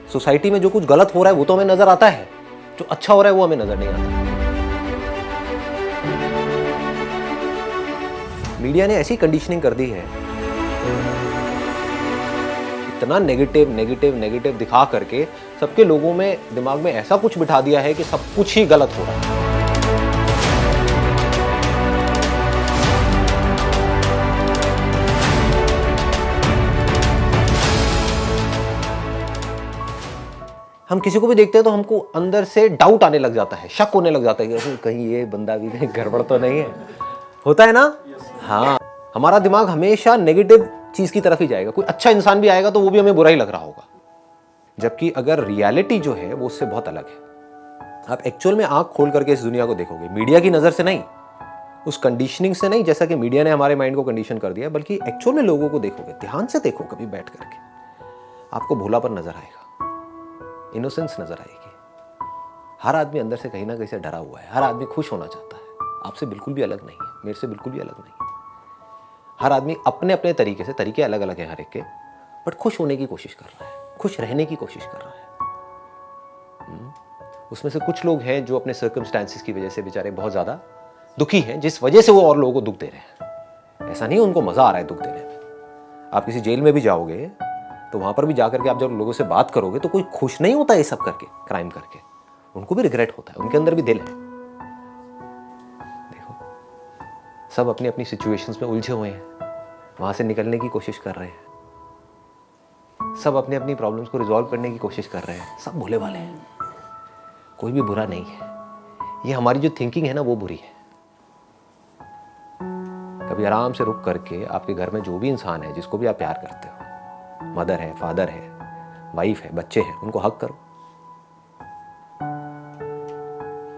Society में जो कुछ गलत हो रहा है वो तो हमें नजर आता है, जो अच्छा हो रहा है वो हमें नजर नहीं आता। मीडिया ने ऐसी कंडीशनिंग कर दी है, इतना नेगेटिव नेगेटिव नेगेटिव दिखा करके सबके लोगों में दिमाग में ऐसा कुछ बिठा दिया है कि सब कुछ ही गलत हो रहा है। हम किसी को भी देखते हैं तो हमको अंदर से डाउट आने लग जाता है, शक होने लग जाता है कि कहीं ये बंदा भी कहीं गड़बड़ तो नहीं है। होता है ना? हाँ, हमारा दिमाग हमेशा नेगेटिव चीज की तरफ ही जाएगा। कोई अच्छा इंसान भी आएगा तो वो भी हमें बुरा ही लग रहा होगा, जबकि अगर रियलिटी जो है वो उससे बहुत अलग है। आप एक्चुअल में आंख खोल करके इस दुनिया को देखोगे, मीडिया की नजर से नहीं, उस कंडीशनिंग से नहीं जैसा कि मीडिया ने हमारे माइंड को कंडीशन कर दिया, बल्कि एक्चुअल में लोगों को देखोगे, ध्यान से देखो कभी बैठ करके, आपको भोलापन नजर आएगा, इनोसेंस नजर आएगी। हर आदमी अंदर से कहीं ना कहीं से डरा हुआ है, हर आदमी खुश होना चाहता है। आपसे बिल्कुल भी अलग नहीं है, मेरे से बिल्कुल भी अलग नहीं है। हर आदमी अपने अपने तरीके से, तरीके अलग अलग हैं हर एक के, बट खुश होने की कोशिश कर रहा है, खुश रहने की कोशिश कर रहा है। उसमें से कुछ लोग हैं जो अपने सर्कमस्टेंसेस की वजह से बेचारे बहुत ज्यादा दुखी हैं, जिस वजह से वो और लोगों को दुख दे रहे हैं। ऐसा नहीं उनको मजा आ रहा है दुख देने में। आप किसी जेल में भी जाओगे तो वहां पर भी जाकर के आप जब लोगों से बात करोगे तो कोई खुश नहीं होता ये सब करके, क्राइम करके। उनको भी रिग्रेट होता है, उनके अंदर भी दिल है। देखो, सब अपनी अपनी सिचुएशंस में उलझे हुए हैं, वहां से निकलने की कोशिश कर रहे हैं, सब अपनी अपनी प्रॉब्लम्स को रिजॉल्व करने की कोशिश कर रहे हैं, सब भोले वाले हैं। कोई भी बुरा नहीं है। ये हमारी जो थिंकिंग है ना वो बुरी है। कभी आराम से रुक करके आपके घर में जो भी इंसान है, जिसको भी आप प्यार करते हो, मदर है, फादर है, वाइफ है, बच्चे हैं, उनको हक करो।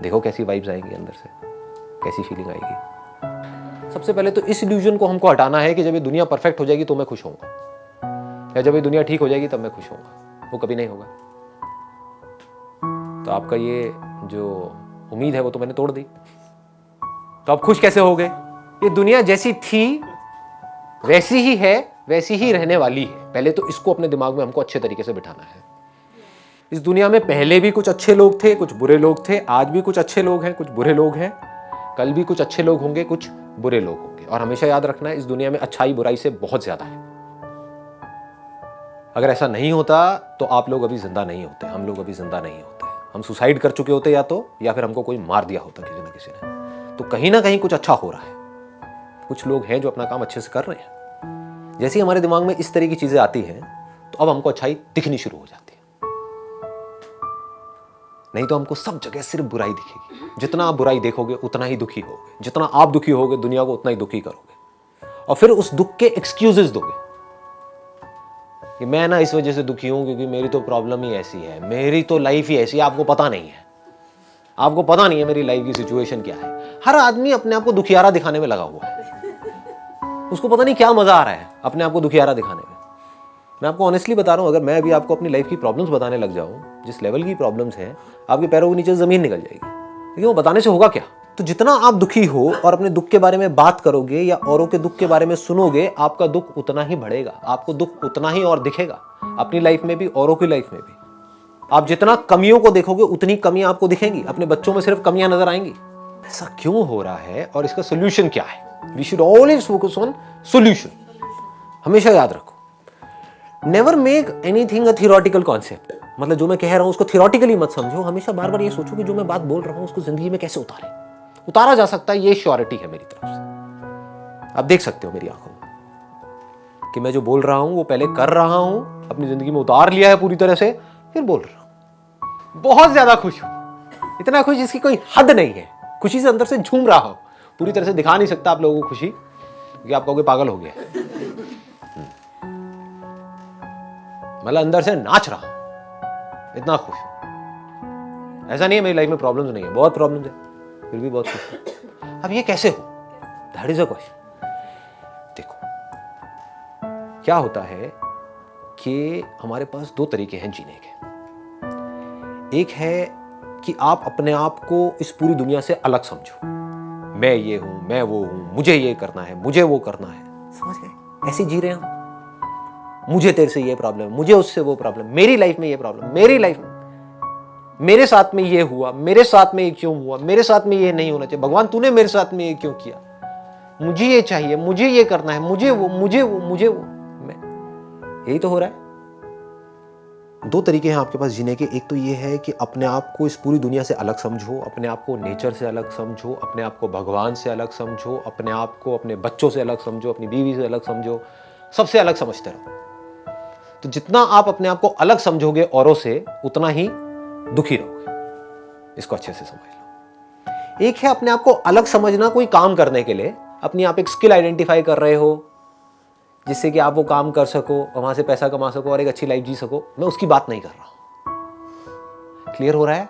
देखो कैसी वाइब्स आएंगी अंदर से, कैसी फीलिंग आएगी। सबसे पहले तो इस इल्यूजन को हमको हटाना है कि जब ये दुनिया परफेक्ट हो जाएगी तो मैं खुश होऊंगा, या जब ये दुनिया ठीक हो जाएगी तब मैं खुश होऊंगा। वो कभी नहीं होगा। तो आपका ये जो उम्मीद है वो तो मैंने तोड़ दी। तो आप खुश कैसे हो गए? ये दुनिया जैसी थी वैसी ही है, वैसी ही रहने वाली है। पहले तो इसको अपने दिमाग में हमको अच्छे तरीके से बिठाना है। इस दुनिया में पहले भी कुछ अच्छे लोग थे, कुछ बुरे लोग थे, आज भी कुछ अच्छे लोग हैं, कुछ बुरे लोग हैं, कल भी कुछ अच्छे लोग होंगे, कुछ बुरे लोग होंगे। और हमेशा याद रखना है, इस दुनिया में अच्छाई बुराई से बहुत ज्यादा है। अगर ऐसा नहीं होता तो आप लोग अभी जिंदा नहीं होते, हम लोग अभी जिंदा नहीं होते। हम सुसाइड कर चुके होते या फिर हमको कोई मार दिया होता किसी ना किसी ने। तो कहीं ना कहीं कुछ अच्छा हो रहा है, कुछ लोग हैं जो अपना काम अच्छे से कर रहे हैं। जैसे ही हमारे दिमाग में इस तरह की चीजें आती हैं तो अब हमको अच्छाई दिखनी शुरू हो जाती है। नहीं तो हमको सब जगह सिर्फ बुराई दिखेगी। जितना आप बुराई देखोगे उतना ही दुखी होगे, जितना आप दुखी होगे दुनिया को उतना ही दुखी करोगे, और फिर उस दुख के एक्सक्यूजेस दोगे कि मैं ना इस वजह से दुखी हूं क्योंकि मेरी तो प्रॉब्लम ही ऐसी है, मेरी तो लाइफ ही ऐसी है। आपको पता नहीं है, आपको पता नहीं है मेरी लाइफ की सिचुएशन क्या है। हर आदमी अपने आप को दुखियारा दिखाने में लगा हुआ है। उसको पता नहीं क्या मजा आ रहा है अपने आप को दुखियारा दिखाने में। मैं आपको ऑनेस्टली बता रहा हूं, अगर मैं अभी आपको अपनी लाइफ की प्रॉब्लम्स बताने लग जाऊं, जिस लेवल की प्रॉब्लम्स हैं, आपके पैरों के नीचे जमीन निकल जाएगी। लेकिन वो बताने से होगा क्या? तो जितना आप दुखी हो और अपने दुख के बारे में बात करोगे या औरों के दुख के बारे में सुनोगे, आपका दुख उतना ही बढ़ेगा, आपको दुख उतना ही और दिखेगा, अपनी लाइफ में भी, औरों की लाइफ में भी। आप जितना कमियों को देखोगे उतनी कमियां आपको दिखेंगी। अपने बच्चों में सिर्फ कमियां नजर आएंगी। ऐसा क्यों हो रहा है और इसका सोल्यूशन क्या है? We should always focus on solution. हमेशा याद रखो, never make anything a theoretical concept. मतलब जो मैं कह रहा हूं उसको थियोरेटिकली मत समझो। हमेशा बार बार ये सोचो कि जो मैं बात बोल रहा हूं उसको जिंदगी में कैसे उतारा जा सकता है। ये श्योरिटी है मेरी तरफ से। आप देख सकते हो मेरी आंखों में कि मैं जो बोल रहा हूं वो पहले कर रहा हूं, अपनी जिंदगी में उतार लिया है पूरी तरह से, फिर बोल रहा हूं। बहुत ज्यादा खुश हूं, इतना खुश जिसकी कोई हद नहीं है। खुशी से अंदर से झूम रहा हूं। पूरी तरह से दिखा नहीं सकता आप लोगों को खुशी, क्योंकि आप कहोगे पागल हो गया। मतलब अंदर से नाच रहा हूं, इतना खुश हूं। ऐसा नहीं है मेरी लाइफ में प्रॉब्लम्स नहीं है, बहुत प्रॉब्लम्स है, फिर भी बहुत खुश हूं। अब ये कैसे हो? That is a question. देखो क्या होता है कि हमारे पास दो तरीके हैं जीने के। एक है कि आप अपने आप को इस पूरी दुनिया से अलग समझो। मैं ये हूं, मैं वो हूं, मुझे ये करना है, मुझे वो करना है। समझ गए? ऐसे जी रहे हैं हम। मुझे तेरे से ये प्रॉब्लम है, मुझे उससे वो प्रॉब्लम, मेरी लाइफ में ये प्रॉब्लम, मेरी लाइफ में मेरे साथ में ये हुआ, मेरे साथ में ये क्यों हुआ, मेरे साथ में ये नहीं होना चाहिए, भगवान तूने मेरे साथ में ये क्यों किया, मुझे ये चाहिए, मुझे ये करना है, मुझे वो मुझे वो मुझे वो। यही तो हो रहा है। दो तरीके हैं आपके पास जीने के। एक तो ये है कि अपने आप को इस पूरी दुनिया से अलग समझो, अपने आप को नेचर से अलग समझो, अपने आप को भगवान से अलग समझो, अपने आप को अपने बच्चों से अलग समझो, अपनी बीवी से अलग समझो, सबसे अलग समझते रहो। तो जितना आप अपने आप को अलग समझोगे औरों से, उतना ही दुखी रहोगे। इसको अच्छे से समझ लो। एक है अपने आप को अलग समझना कोई काम करने के लिए, अपनी आप एक स्किल आइडेंटिफाई कर रहे हो जिससे कि आप वो काम कर सको, वहां से पैसा कमा सको और एक अच्छी लाइफ जी सको। मैं उसकी बात नहीं कर रहा हूं। क्लियर हो रहा है?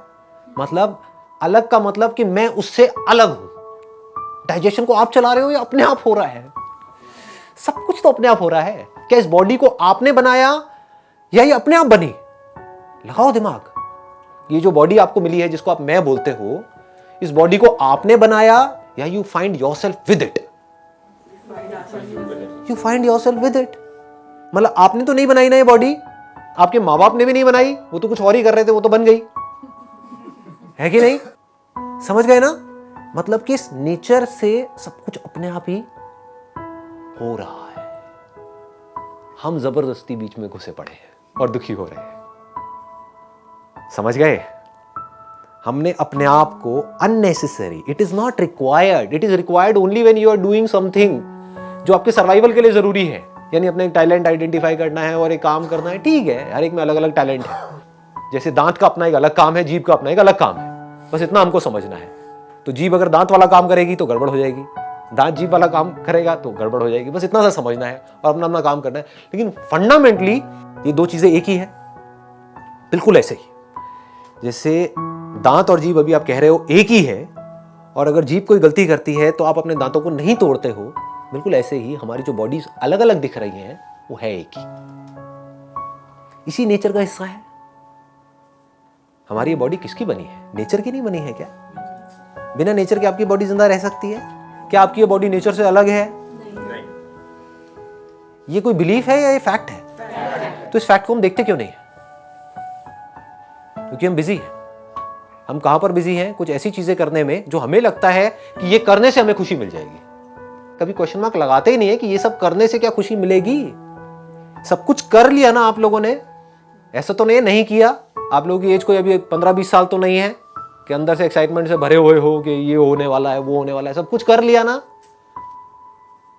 मतलब अलग का मतलब कि मैं उससे अलग हूं। डाइजेशन को आप चला रहे हो या अपने आप हो रहा है? सब कुछ तो अपने आप हो रहा है। क्या इस बॉडी को आपने बनाया या ये अपने आप बनी? लगाओ दिमाग। ये जो बॉडी आपको मिली है, जिसको आप मैं बोलते हो, इस बॉडी को आपने बनाया या you find yourself with it? You find yourself with it. मतलब आपने तो नहीं बनाई ना ये बॉडी, आपके माँ बाप ने भी नहीं बनाई, वो तो कुछ और ही कर रहे थे, वो तो बन गई है कि नहीं? समझ गए ना? मतलब कि इस नेचर से सब कुछ अपने आप ही हो रहा है। हम जबरदस्ती बीच में घुसे पड़े हैं और दुखी हो रहे हैं। समझ गए? हमने अपने आप को unnecessary, it is not required, it is required only when you are doing something जो आपके सर्वाइवल के लिए जरूरी है। यानी अपने एक टैलेंट आइडेंटिफाई करना है और एक काम करना है। ठीक है, हर एक में अलग अलग टैलेंट है। जैसे दांत का अपना एक अलग काम है, जीभ का अपना एक अलग काम है। बस इतना हमको समझना है। तो जीभ अगर दांत वाला काम करेगी तो गड़बड़ हो जाएगी, दांत जीभ वाला काम करेगा तो गड़बड़ हो जाएगी। बस इतना सा समझना है और अपना अपना काम करना है। लेकिन फंडामेंटली ये दो चीजें एक ही है, बिल्कुल ऐसे ही। जैसे दांत और जीभ अभी आप कह रहे हो एक ही है, और अगर जीभ कोई गलती करती है तो आप अपने दांतों को नहीं तोड़ते हो, बिल्कुल ऐसे ही हमारी जो बॉडीज अलग अलग दिख रही हैं वो है एक ही। इसी नेचर का हिस्सा है। हमारी ये बॉडी किसकी बनी है? नेचर की नहीं बनी है क्या? बिना नेचर के आपकी बॉडी जिंदा रह सकती है क्या? आपकी ये बॉडी नेचर से अलग है? नहीं। ये कोई बिलीफ है या ये फैक्ट है? तो इस फैक्ट को हम देखते क्यों नहीं है? क्योंकि हम बिजी हैं। हम कहां पर बिजी हैं? कुछ ऐसी चीजें करने में जो हमें लगता है कि ये करने से हमें खुशी मिल जाएगी। कभी क्वेश्चन मार्क लगाते ही नहीं है कि ये सब करने से क्या खुशी मिलेगी। सब कुछ कर लिया ना आप लोगों ने, ऐसा तो नहीं किया। आप लोगों की एज कोई अभी 15-20 साल तो नहीं है कि अंदर से एक्साइटमेंट से भरे हुए हो कि ये होने वाला है, वो होने वाला है। सब कुछ कर लिया ना,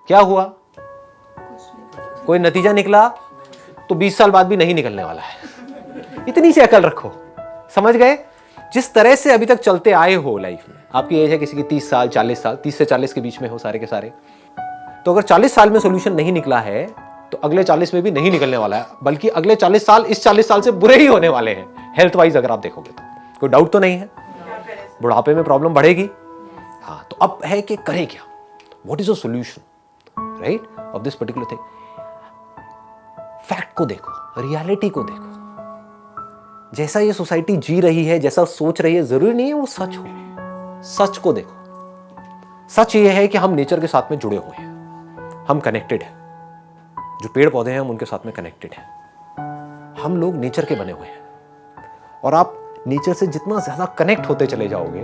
क्या हुआ? कोई नतीजा निकला तो 20 साल बाद भी नहीं निकलने वाला है। इतनी सी अकल रखो। समझ गए? जिस तरह से अभी तक चलते आए हो लाइफ में, आपकी एज है किसी की 30 साल 40 साल, 30 से 40 के बीच में हो सारे के सारे, तो अगर 40 साल में सोल्यूशन नहीं निकला है तो अगले 40 में भी नहीं निकलने वाला है। बल्कि अगले 40 साल इस 40 साल से बुरे ही होने वाले हैं हेल्थ वाइज, अगर आप देखोगे तो। कोई डाउट तो नहीं है? बुढ़ापे में प्रॉब्लम बढ़ेगी। हाँ, तो अब है कि करें क्या? What is a solution, right, of this particular thing? Fact को देखो, रियलिटी को देखो। जैसा ये सोसाइटी जी रही है, जैसा सोच रही है, जरूरी नहीं है वो सच हो। सच को देखो। सच ये है कि हम नेचर के साथ में जुड़े हुए हैं, हम कनेक्टेड हैं। जो पेड़ पौधे हैं हम उनके साथ में कनेक्टेड हैं। हम लोग नेचर के बने हुए हैं, और आप नेचर से जितना ज्यादा कनेक्ट होते चले जाओगे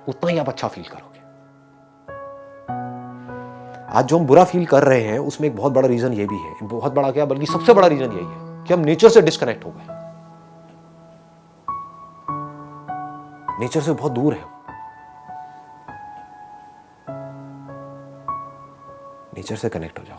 उतना ही आप अच्छा फील करोगे। आज जो हम बुरा फील कर रहे हैं उसमें एक बहुत बड़ा रीजन ये भी है, बहुत बड़ा क्या बल्कि सबसे बड़ा रीजन यही है कि हम नेचर से डिस्कनेक्ट हो गए। नेचर से बहुत दूर है। नेचर से कनेक्ट हो जाओ।